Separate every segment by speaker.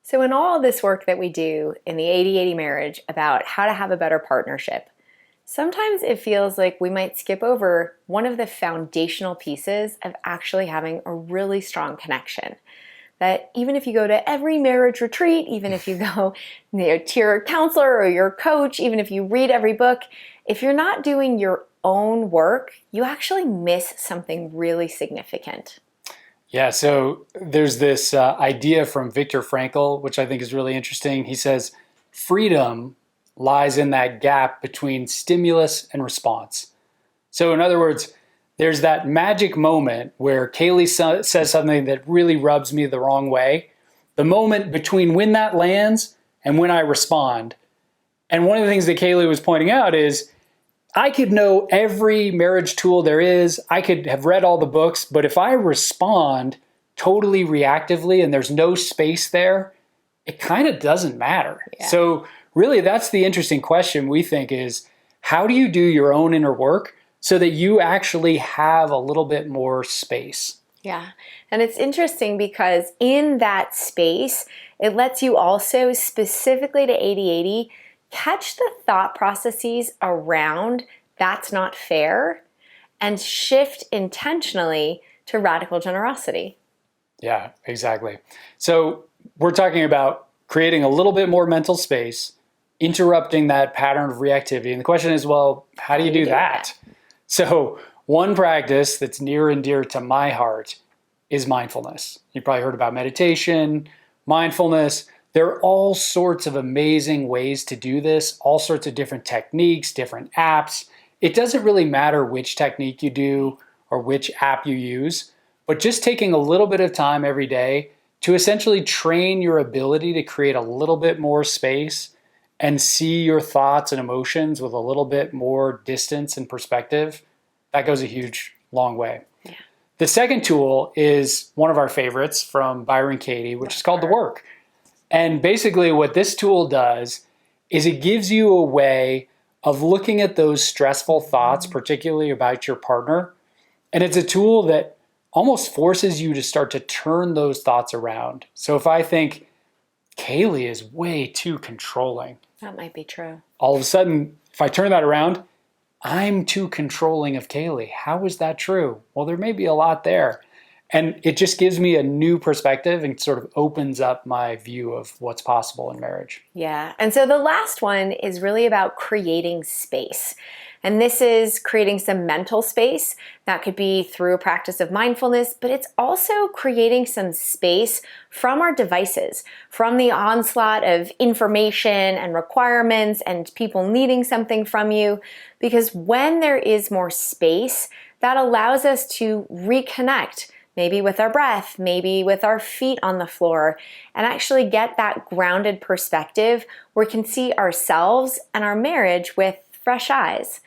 Speaker 1: So, in all this work that we do in the 80/80 marriage about how to have a better partnership, sometimes it feels like we might skip over one of the foundational pieces of actually having a really strong connection. That even if you go to every marriage retreat, even if you go to your counselor or your coach, even if you read every book, if you're not doing your own work, you actually miss something really significant.
Speaker 2: Yeah, so there's this idea from Viktor Frankl, which I think is really interesting. He says, freedom lies in that gap between stimulus and response. So, in other words, there's that magic moment where Kaylee says something that really rubs me the wrong way. The moment between when that lands and when I respond. And one of the things that Kaylee was pointing out is I could know every marriage tool there is. I could have read all the books, but if I respond totally reactively and there's no space there, it kind of doesn't matter.
Speaker 1: Yeah.
Speaker 2: So really that's the interesting question we think is how do you do your own inner work so that you actually have a little bit more space?
Speaker 1: Yeah. And it's interesting because in that space, it lets you also specifically to 80/80 catch the thought processes around that's not fair and shift intentionally to radical generosity.
Speaker 2: Yeah, exactly. So we're talking about creating a little bit more mental space, interrupting that pattern of reactivity. And the question is, well, how do you do that? So one practice that's near and dear to my heart is mindfulness. You probably heard about meditation, mindfulness. There are all sorts of amazing ways to do this, all sorts of different techniques, different apps. It doesn't really matter which technique you do or which app you use, but just taking a little bit of time every day to essentially train your ability to create a little bit more space and see your thoughts and emotions with a little bit more distance and perspective, that goes a huge, long way.
Speaker 1: Yeah.
Speaker 2: The second tool is one of our favorites from Byron Katie, which is called The Work. And basically what this tool does is it gives you a way of looking at those stressful thoughts, particularly about your partner. And it's a tool that almost forces you to start to turn those thoughts around. So if I think Kaylee is way too controlling,
Speaker 1: That might be true.
Speaker 2: all of a sudden, if I turn that around, I'm too controlling of Kaylee. How is that true? Well, there may be a lot there. And it just gives me a new perspective and sort of opens up my view of what's possible in marriage.
Speaker 1: Yeah. And so the last one is really about creating space. And this is creating some mental space. That could be through a practice of mindfulness, but it's also creating some space from our devices, from the onslaught of information and requirements and people needing something from you. Because when there is more space, that allows us to reconnect, maybe with our breath, maybe with our feet on the floor, and actually get that grounded perspective where we can see ourselves and our marriage with fresh eyes.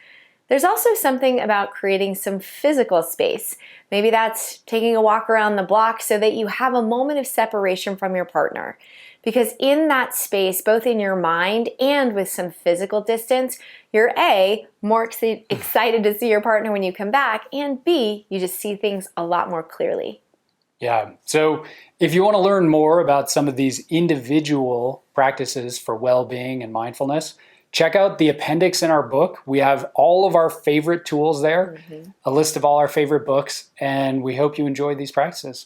Speaker 1: There's also something about creating some physical space. Maybe that's taking a walk around the block so that you have a moment of separation from your partner. Because in that space, both in your mind and with some physical distance, you're A, more excited to see your partner when you come back, and B, you just see things a lot more clearly.
Speaker 2: Yeah. So if you want to learn more about some of these individual practices for well-being and mindfulness, check out the appendix in our book. We have all of our favorite tools there, a list of all our favorite books, and we hope you enjoy these practices.